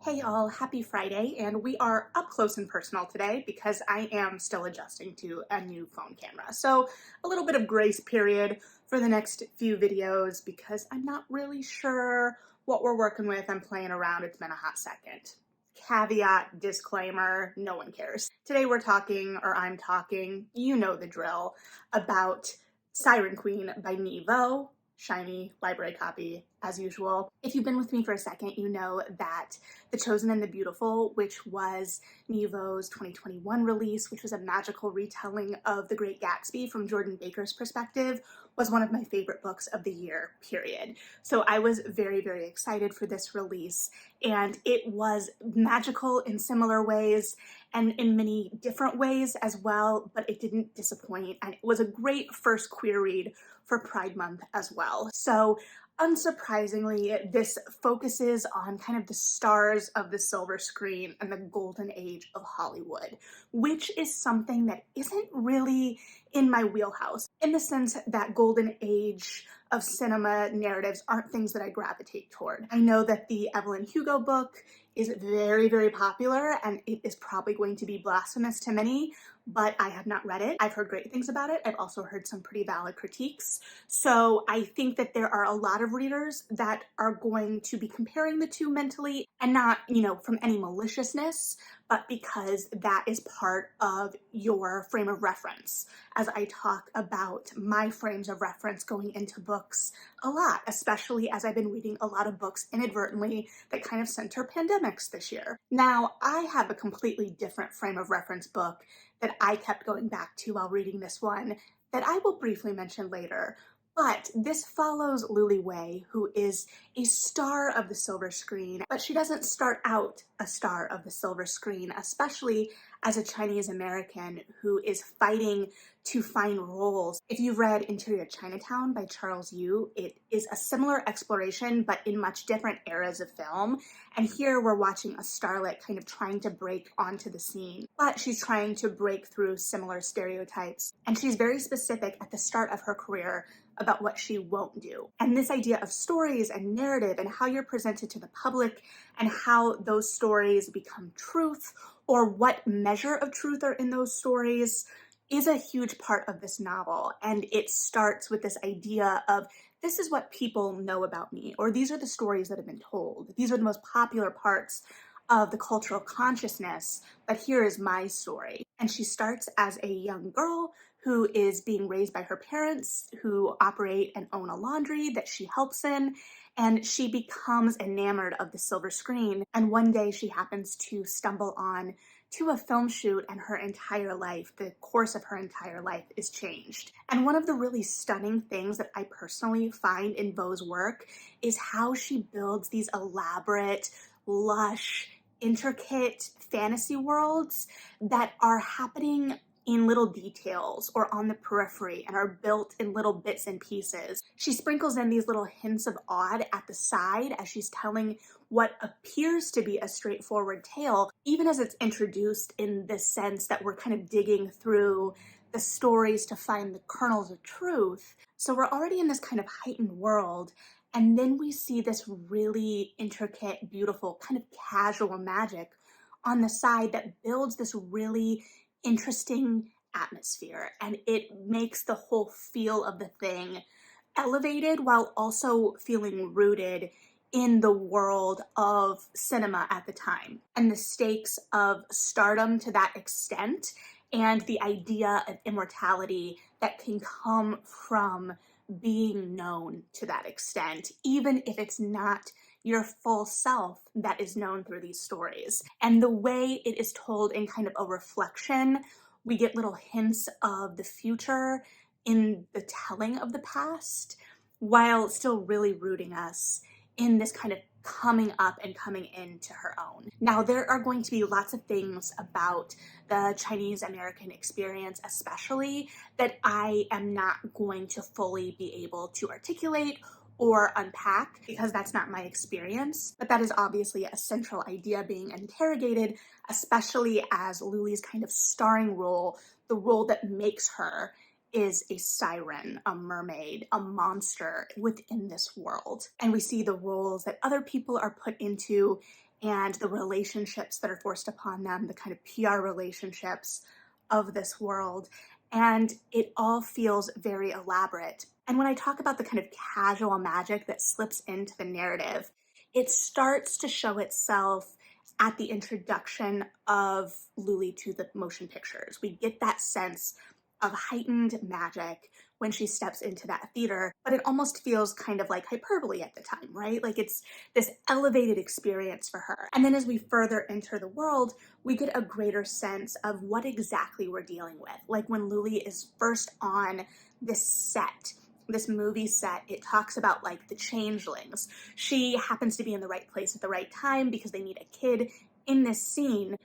Hey y'all, happy Friday, and we are up close and personal today because I am still adjusting to a new phone camera. So a little bit of grace period for the next few videos because I'm not really sure what we're working with. I'm playing around. It's been a hot second. Caveat, disclaimer, no one cares. Today I'm talking, you know the drill, about Siren Queen by Nevo. Shiny library copy as usual. If you've been with me for a second, you know that The Chosen and the Beautiful, which was Nevo's 2021 release, which was a magical retelling of The Great Gatsby from Jordan Baker's perspective, was one of my favorite books of the year, period. So I was very, very excited for this release, and it was magical in similar ways and in many different ways as well, but it didn't disappoint, and it was a great first queer read for Pride Month as well. So unsurprisingly, this focuses on kind of the stars of the silver screen and the golden age of Hollywood, which is something that isn't really in my wheelhouse, in the sense that golden age of cinema narratives aren't things that I gravitate toward. I know that the Evelyn Hugo book is very, very popular, and it is probably going to be blasphemous to many, but I have not read it. I've heard great things about it. I've also heard some pretty valid critiques. So I think that there are a lot of readers that are going to be comparing the two mentally, and not, from any maliciousness, but because that is part of your frame of reference. As I talk about my frames of reference going into books a lot, especially as I've been reading a lot of books inadvertently that kind of center pandemics this year. Now, I have a completely different frame of reference book that I kept going back to while reading this one that I will briefly mention later. But this follows Luli Wei, who is a star of the silver screen, but she doesn't start out a star of the silver screen, especially as a Chinese American who is fighting to find roles. If you've read Interior Chinatown by Charles Yu, it is a similar exploration, but in much different eras of film. And here we're watching a starlet kind of trying to break onto the scene, but she's trying to break through similar stereotypes. And she's very specific at the start of her career about what she won't do. And this idea of stories and narrative and how you're presented to the public and how those stories become truth, or what measure of truth are in those stories, is a huge part of this novel. And it starts with this idea of, this is what people know about me, or these are the stories that have been told. These are the most popular parts of the cultural consciousness, but here is my story. And she starts as a young girl who is being raised by her parents, who operate and own a laundry that she helps in, and she becomes enamored of the silver screen. And one day she happens to stumble on to a film shoot, and her entire life, the course of her entire life, is changed. And one of the really stunning things that I personally find in Vo's work is how she builds these elaborate, lush, intricate fantasy worlds that are happening in little details or on the periphery and are built in little bits and pieces. She sprinkles in these little hints of odd at the side as she's telling what appears to be a straightforward tale, even as it's introduced in the sense that we're kind of digging through the stories to find the kernels of truth. So we're already in this kind of heightened world, and then we see this really intricate, beautiful, kind of casual magic on the side that builds this really interesting atmosphere, and it makes the whole feel of the thing elevated while also feeling rooted in the world of cinema at the time, and the stakes of stardom to that extent, and the idea of immortality that can come from being known to that extent, even if it's not your full self that is known through these stories. And the way it is told in kind of a reflection, we get little hints of the future in the telling of the past, while still really rooting us in this kind of coming up and coming into her own. Now, there are going to be lots of things about the Chinese American experience, especially, that I am not going to fully be able to articulate or unpack, because that's not my experience. But that is obviously a central idea being interrogated, especially as Luli's kind of starring role, the role that makes her, is a siren, a mermaid, a monster within this world. And we see the roles that other people are put into and the relationships that are forced upon them, the kind of PR relationships of this world. And it all feels very elaborate. And when I talk about the kind of casual magic that slips into the narrative, it starts to show itself at the introduction of Luli to the motion pictures. We get that sense of heightened magic when she steps into that theater, but it almost feels kind of like hyperbole at the time, right? Like it's this elevated experience for her. And then as we further enter the world, we get a greater sense of what exactly we're dealing with. Like when Luli is first on this set, this movie set, it talks about like the changelings. She happens to be in the right place at the right time because they need a kid in this scene,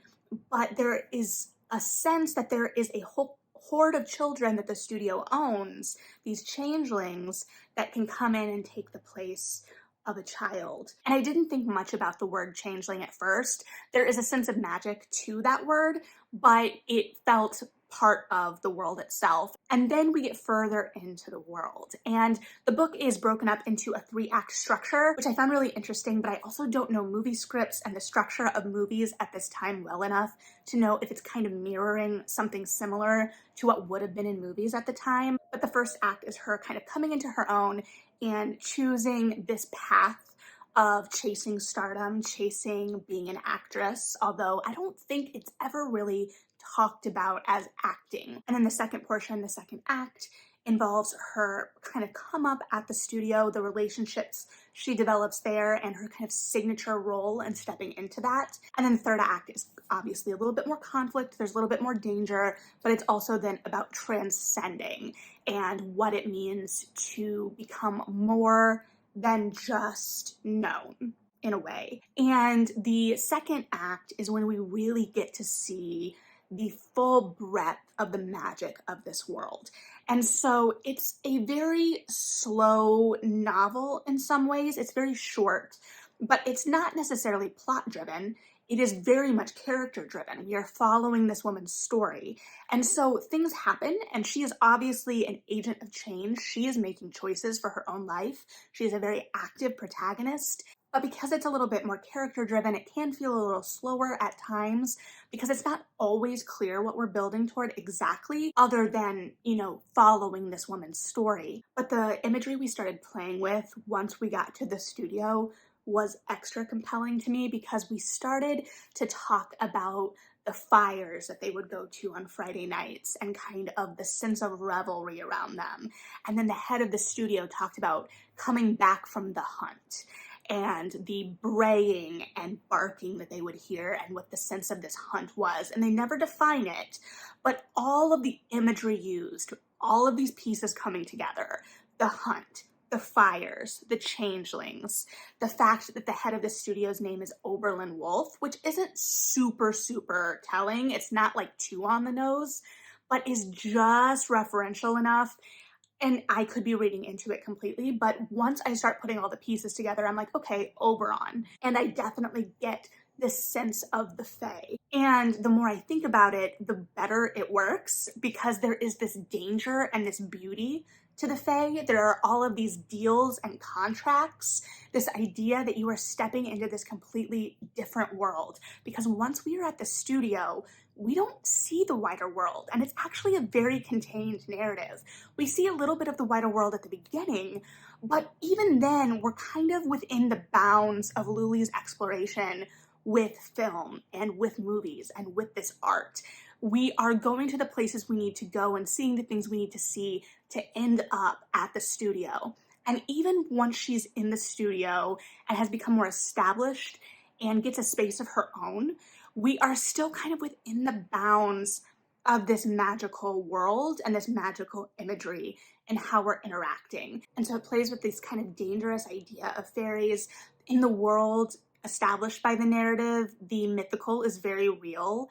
but there is a sense that there is a whole horde of children that the studio owns, these changelings that can come in and take the place of a child. And I didn't think much about the word changeling at first. There is a sense of magic to that word, but it felt part of the world itself. And then we get further into the world. And the book is broken up into a 3-act structure, which I found really interesting, but I also don't know movie scripts and the structure of movies at this time well enough to know if it's kind of mirroring something similar to what would have been in movies at the time. But the first act is her kind of coming into her own and choosing this path of chasing stardom, chasing being an actress, although I don't think it's ever really talked about as acting. And then the second portion, the second act, involves her kind of come up at the studio, the relationships she develops there, and her kind of signature role in stepping into that. And then the third act is obviously a little bit more conflict, there's a little bit more danger, but it's also then about transcending and what it means to become more than just known in a way. And the second act is when we really get to see the full breadth of the magic of this world. And so it's a very slow novel in some ways. It's very short, but it's not necessarily plot driven. It is very much character driven. We are following this woman's story. And so things happen, and she is obviously an agent of change. She is making choices for her own life. She is a very active protagonist. But because it's a little bit more character driven, it can feel a little slower at times because it's not always clear what we're building toward exactly, other than, following this woman's story. But the imagery we started playing with once we got to the studio was extra compelling to me because we started to talk about the fires that they would go to on Friday nights and kind of the sense of revelry around them. And then the head of the studio talked about coming back from the hunt and the braying and barking that they would hear and what the sense of this hunt was. And they never define it, but all of the imagery used, all of these pieces coming together, the hunt, the fires, the changelings, the fact that the head of the studio's name is Oberlin Wolf, which isn't super telling. It's not like too on the nose, but is just referential enough. And I could be reading into it completely, but once I start putting all the pieces together, I'm like, okay, Oberon. And I definitely get this sense of the Fae. And the more I think about it, the better it works because there is this danger and this beauty to the Fae. There are all of these deals and contracts, this idea that you are stepping into this completely different world. Because once we are at the studio, we don't see the wider world, and it's actually a very contained narrative. We see a little bit of the wider world at the beginning, but even then, we're kind of within the bounds of Luli's exploration with film and with movies and with this art. We are going to the places we need to go and seeing the things we need to see to end up at the studio. And even once she's in the studio and has become more established and gets a space of her own, we are still kind of within the bounds of this magical world and this magical imagery and how we're interacting. And so it plays with this kind of dangerous idea of fairies in the world established by the narrative. The mythical is very real,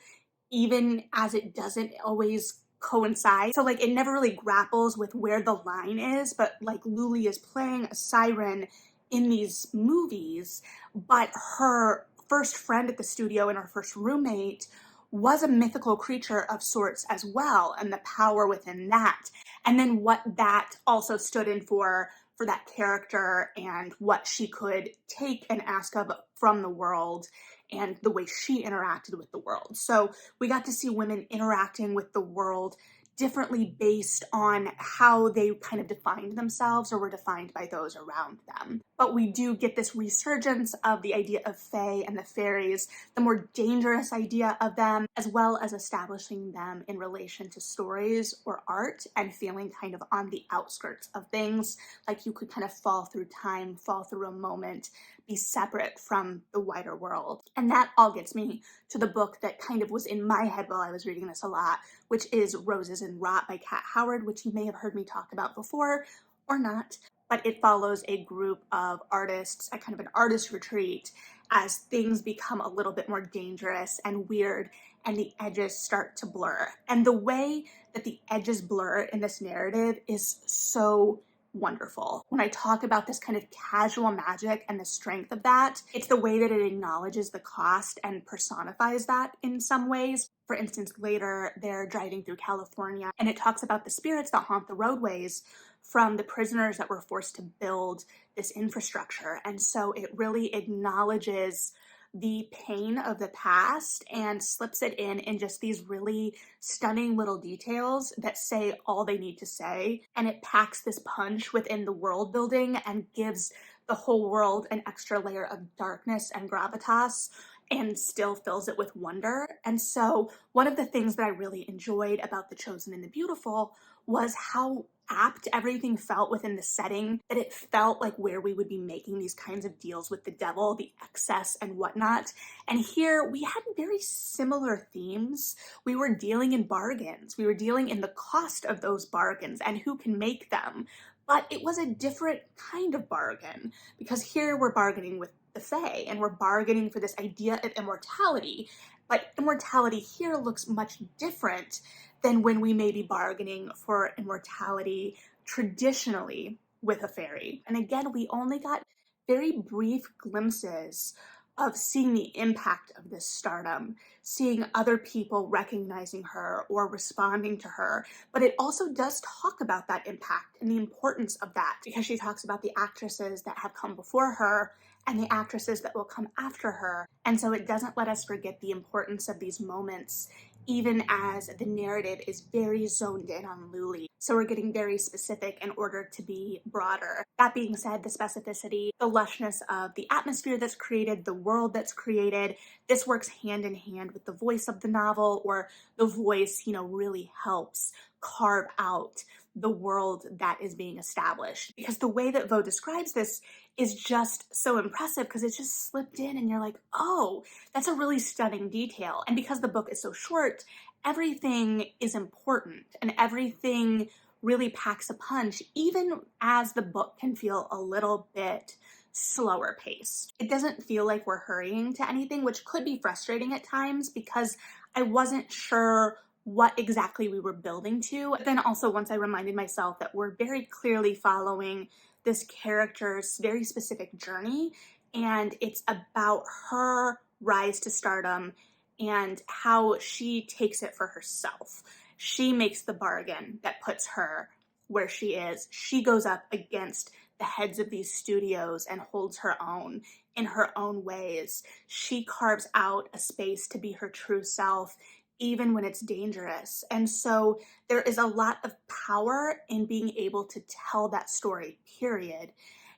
even as it doesn't always coincide. So it never really grapples with where the line is, but Luli is playing a siren in these movies, but her first friend at the studio and her first roommate was a mythical creature of sorts as well, and the power within that. And then what that also stood in for for that character and what she could take and ask of from the world and the way she interacted with the world. So we got to see women interacting with the world differently based on how they kind of defined themselves or were defined by those around them. But we do get this resurgence of the idea of fae and the fairies, the more dangerous idea of them, as well as establishing them in relation to stories or art and feeling kind of on the outskirts of things, like you could kind of fall through time, fall through a moment, be separate from the wider world. And that all gets me to the book that kind of was in my head while I was reading this a lot, which is Roses and Rot by Kat Howard, which you may have heard me talk about before or not. But it follows a group of artists at kind of an artist retreat as things become a little bit more dangerous and weird and the edges start to blur. And the way that the edges blur in this narrative is so wonderful. When I talk about this kind of casual magic and the strength of that, it's the way that it acknowledges the cost and personifies that in some ways. For instance, later they're driving through California and it talks about the spirits that haunt the roadways from the prisoners that were forced to build this infrastructure. And so it really acknowledges the pain of the past and slips it in just these really stunning little details that say all they need to say. And it packs this punch within the world building and gives the whole world an extra layer of darkness and gravitas and still fills it with wonder. And so one of the things that I really enjoyed about The Chosen and the Beautiful was how apt everything felt within the setting, that it felt like where we would be making these kinds of deals with the devil, the excess and whatnot. And here we had very similar themes. We were dealing in bargains. We were dealing in the cost of those bargains and who can make them. But it was a different kind of bargain because here we're bargaining with the fae and we're bargaining for this idea of immortality. But immortality here looks much different than when we may be bargaining for immortality traditionally with a fairy. And again, we only got very brief glimpses of seeing the impact of this stardom, seeing other people recognizing her or responding to her. But it also does talk about that impact and the importance of that, because she talks about the actresses that have come before her and the actresses that will come after her. And so it doesn't let us forget the importance of these moments, even as the narrative is very zoned in on Luli. So we're getting very specific in order to be broader. That being said, the specificity, the lushness of the atmosphere that's created, the world that's created, this works hand in hand with the voice of the novel, or the voice, really helps carve out the world that is being established. Because the way that Vo describes this is just so impressive because it's just slipped in and you're like, oh, that's a really stunning detail. And because the book is so short, everything is important and everything really packs a punch, even as the book can feel a little bit slower paced. It doesn't feel like we're hurrying to anything, which could be frustrating at times because I wasn't sure what exactly we were building to. But then also once I reminded myself that we're very clearly following this character's very specific journey, and it's about her rise to stardom and how she takes it for herself. She makes the bargain that puts her where she is. She goes up against the heads of these studios and holds her own in her own ways. She carves out a space to be her true self, even when it's dangerous. And so there is a lot of power in being able to tell that story, period.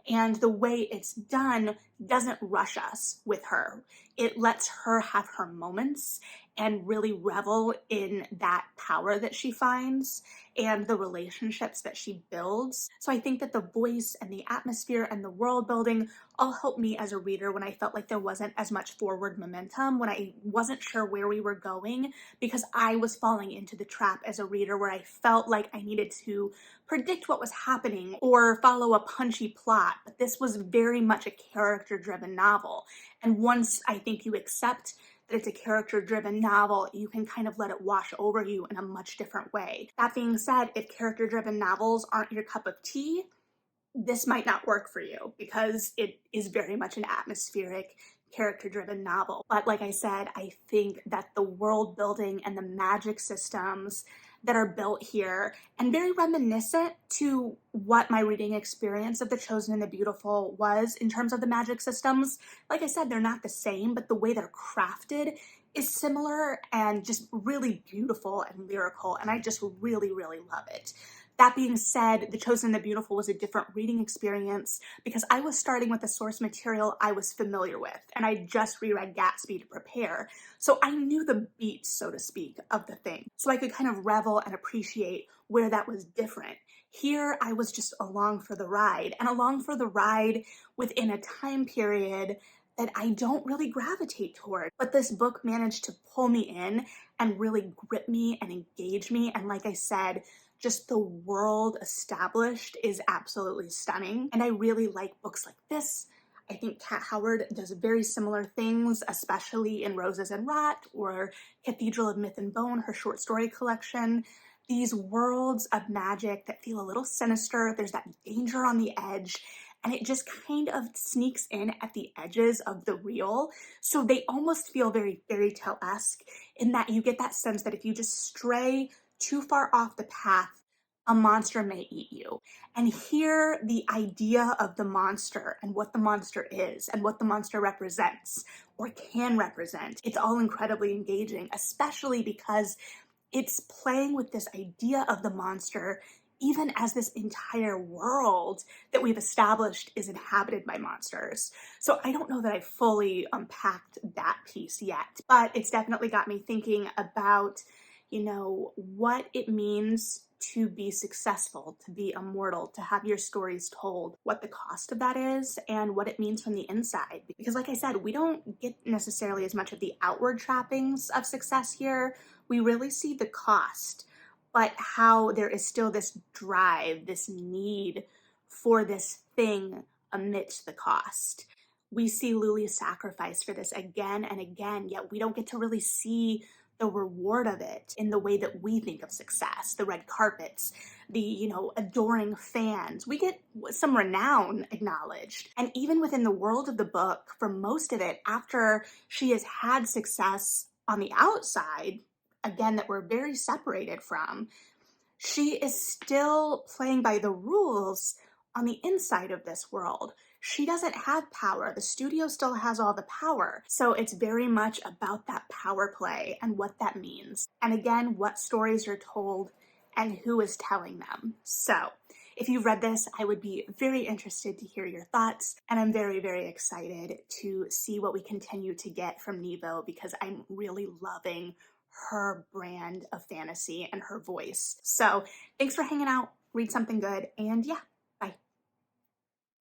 And the way it's done doesn't rush us with her. It lets her have her moments and really revel in that power that she finds and the relationships that she builds. So I think that the voice and the atmosphere and the world building all helped me as a reader when I felt like there wasn't as much forward momentum, when I wasn't sure where we were going, because I was falling into the trap as a reader where I felt like I needed to predict what was happening or follow a punchy plot. But this was very much a character-driven novel. And once I think you accept that it's a character-driven novel, you can kind of let it wash over you in a much different way. That being said, if character-driven novels aren't your cup of tea, this might not work for you because it is very much an atmospheric, character-driven novel. But like I said, I think that the world building and the magic systems that are built here, and very reminiscent to what my reading experience of The Chosen and the Beautiful was in terms of the magic systems. Like I said, they're not the same, but the way they're crafted is similar and just really beautiful and lyrical, and I just really, really love it. That being said, The Chosen and the Beautiful was a different reading experience because I was starting with the source material I was familiar with, and I just reread Gatsby to prepare. So I knew the beats, so to speak, of the thing. So I could kind of revel and appreciate where that was different. Here, I was just along for the ride, and along for the ride within a time period that I don't really gravitate toward. But this book managed to pull me in and really grip me and engage me. And like I said, just the world established is absolutely stunning. And I really like books like this. I think Kat Howard does very similar things, especially in Roses and Rot or Cathedral of Myth and Bone, her short story collection. These worlds of magic that feel a little sinister. There's that danger on the edge, and it just kind of sneaks in at the edges of the real. So they almost feel very fairy tale-esque in that you get that sense that if you just stray too far off the path, a monster may eat you. And here, the idea of the monster and what the monster is and what the monster represents or can represent, it's all incredibly engaging, especially because it's playing with this idea of the monster even as this entire world that we've established is inhabited by monsters. So I don't know that I fully unpacked that piece yet, but it's definitely got me thinking about, what it means to be successful, to be immortal, to have your stories told, what the cost of that is, and what it means from the inside. Because like I said, we don't get necessarily as much of the outward trappings of success here. We really see the cost, but how there is still this drive, this need for this thing amidst the cost. We see Luli's sacrifice for this again and again, yet we don't get to really see the reward of it in the way that we think of success, the red carpets, the, adoring fans. We get some renown acknowledged. And even within the world of the book, for most of it, after she has had success on the outside, again, that we're very separated from, she is still playing by the rules on the inside of this world. She doesn't have power. The studio still has all the power. So it's very much about that power play and what that means. And again, what stories are told and who is telling them. So if you've read this, I would be very interested to hear your thoughts. And I'm very, very excited to see what we continue to get from Nevo because I'm really loving her brand of fantasy and her voice. So thanks for hanging out. Read something good. And yeah,